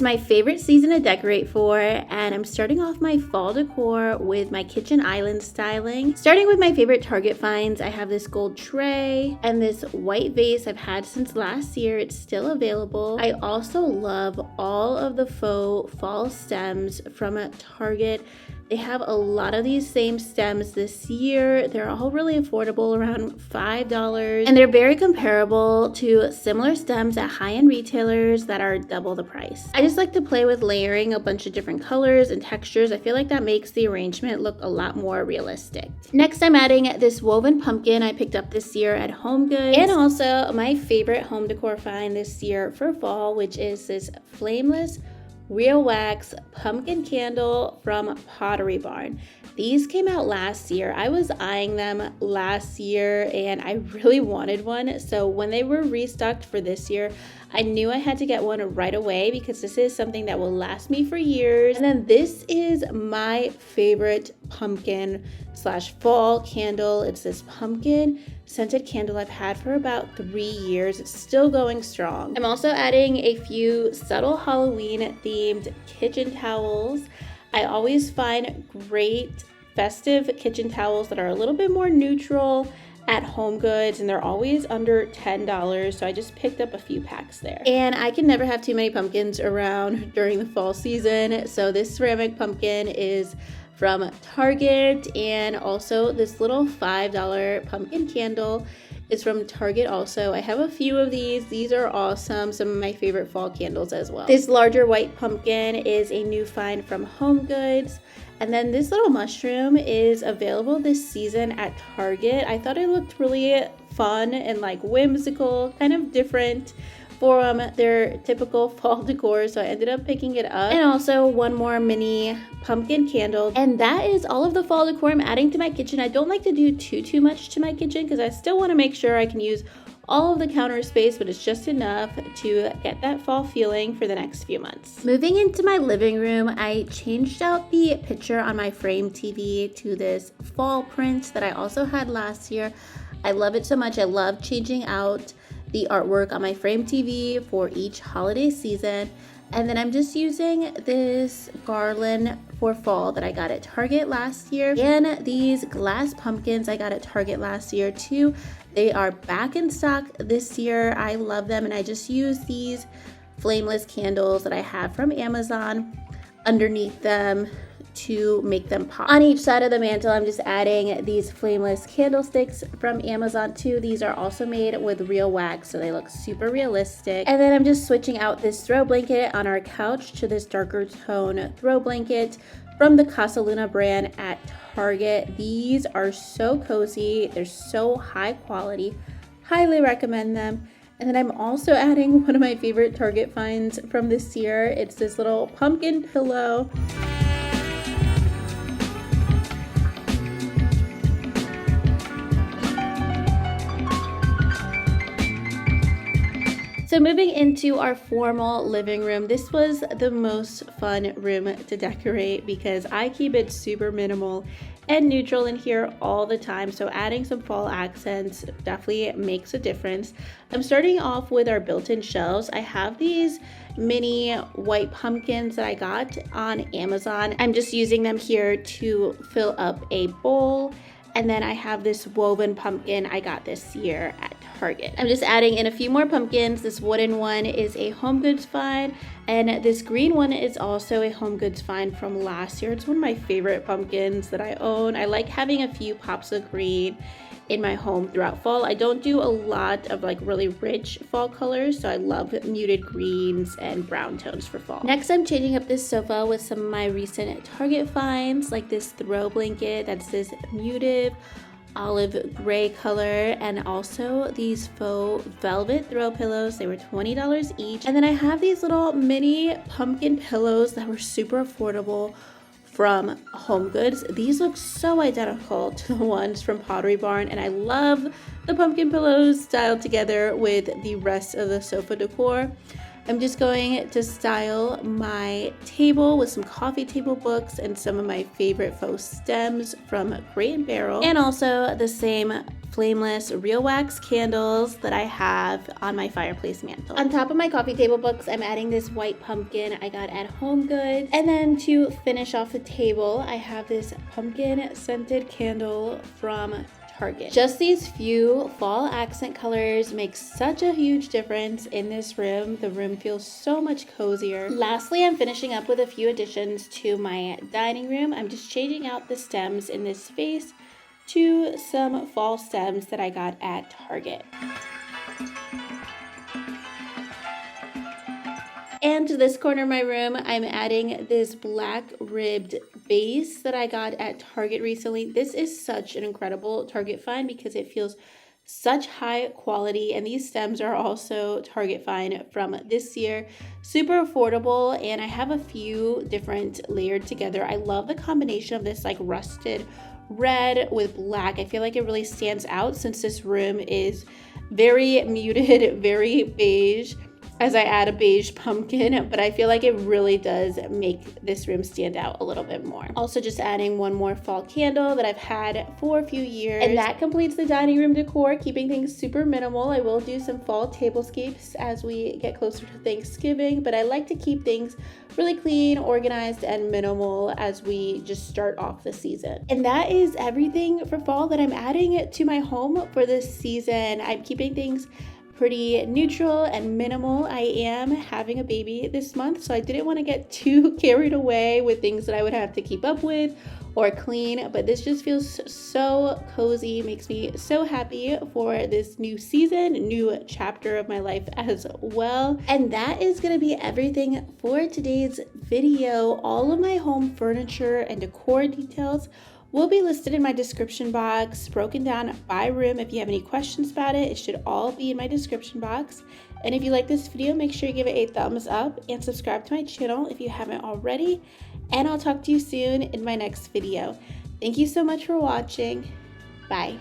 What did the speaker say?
my favorite season to decorate for, and I'm starting off my fall decor with my kitchen island styling. Starting with my favorite Target finds, I have this gold tray and this white vase I've had since last year. It's still available. I also love all of the faux fall stems from Target. They have a lot of these same stems this year. They're all really affordable, around $5, and they're very comparable to similar stems at high-end retailers that are double the price. I just like to play with layering a bunch of different colors and textures. I feel like that makes the arrangement look a lot more realistic. Next, I'm adding this woven pumpkin I picked up this year at HomeGoods, and also my favorite home decor find this year for fall, which is this flameless real wax pumpkin candle from Pottery Barn. These came out last year. I was eyeing them last year and I really wanted one. So when they were restocked for this year, I knew I had to get one right away because this is something that will last me for years. And then this is my favorite pumpkin slash fall candle. It's this pumpkin scented candle I've had for about 3 years. It's still going strong. I'm also adding a few subtle Halloween themed kitchen towels. I always find great festive kitchen towels that are a little bit more neutral at HomeGoods, and they're always under $10, so I just picked up a few packs there. And I can never have too many pumpkins around during the fall season, so this ceramic pumpkin is from Target, and also this little $5 pumpkin candle is from Target also. I have a few of these. These are awesome. Some of my favorite fall candles as well. This larger white pumpkin is a new find from HomeGoods. And then this little mushroom is available this season at Target. I thought it looked really fun and like whimsical, kind of different from their typical fall decor, so I ended up picking it up. And also one more mini pumpkin candle. And that is all of the fall decor I'm adding to my kitchen. I don't like to do too much to my kitchen because I still want to make sure I can use all of the counter space, but it's just enough to get that fall feeling for the next few months. Moving into my living room, I changed out the picture on my frame TV to this fall print that I also had last year. I love it so much. I love changing out the artwork on my frame TV for each holiday season. And then I'm just using this garland for fall that I got at Target last year, and these glass pumpkins I got at Target last year too. They are back in stock this year. I love them, and I just use these flameless candles that I have from Amazon underneath them to make them pop. On each side of the mantle, I'm just adding these flameless candlesticks from Amazon too. These are also made with real wax, so they look super realistic. And then I'm just switching out this throw blanket on our couch to this darker tone throw blanket from the Casa Luna brand at Target. These are so cozy. They're so high quality. Highly recommend them. And then I'm also adding one of my favorite Target finds from this year. It's this little pumpkin pillow. So moving into our formal living room, this was the most fun room to decorate because I keep it super minimal and neutral in here all the time. So adding some fall accents definitely makes a difference. I'm starting off with our built-in shelves. I have these mini white pumpkins that I got on Amazon. I'm just using them here to fill up a bowl. And then I have this woven pumpkin I got this year at Target. I'm just adding in a few more pumpkins. This wooden one is a HomeGoods find, and this green one is also a HomeGoods find from last year. It's one of my favorite pumpkins that I own. I like having a few pops of green in my home throughout fall. I don't do a lot of like really rich fall colors, so I love muted greens and brown tones for fall. Next, I'm changing up this sofa with some of my recent Target finds, like this throw blanket that's this muted olive gray color, and also these faux velvet throw pillows. They were $20 each. And then I have these little mini pumpkin pillows that were super affordable from HomeGoods. These look so identical to the ones from Pottery Barn, and I love the pumpkin pillows styled together with the rest of the sofa decor. I'm just going to style my table with some coffee table books and some of my favorite faux stems from Crate and Barrel, and also the same flameless real wax candles that I have on my fireplace mantle. On top of my coffee table books, I'm adding this white pumpkin I got at HomeGoods. And then to finish off the table, I have this pumpkin scented candle from Target. Just these few fall accent colors make such a huge difference in this room. The room feels so much cozier. Lastly, I'm finishing up with a few additions to my dining room. I'm just changing out the stems in this vase to some fall stems that I got at Target. And to this corner of my room, I'm adding this black ribbed vase that I got at Target recently. This is such an incredible Target find because it feels such high quality, and these stems are also Target find from this year. Super affordable, and I have a few different layered together. I love the combination of this like rusted red with black. I feel like it really stands out since this room is very muted, very beige, as I add a beige pumpkin, but I feel like it really does make this room stand out a little bit more. Also just adding one more fall candle that I've had for a few years. And that completes the dining room decor, keeping things super minimal. I will do some fall tablescapes as we get closer to Thanksgiving, but I like to keep things really clean, organized, and minimal as we just start off the season. And that is everything for fall that I'm adding to my home for this season. I'm keeping things pretty neutral and minimal. I am having a baby this month, so I didn't want to get too carried away with things that I would have to keep up with or clean, but this just feels so cozy, makes me so happy for this new season, new chapter of my life as well. And that is going to be everything for today's video. All of my home furniture and decor details will be listed in my description box, broken down by room. If you have any questions about it, it should all be in my description box. And if you like this video, make sure you give it a thumbs up and subscribe to my channel if you haven't already. And I'll talk to you soon in my next video. Thank you so much for watching. Bye.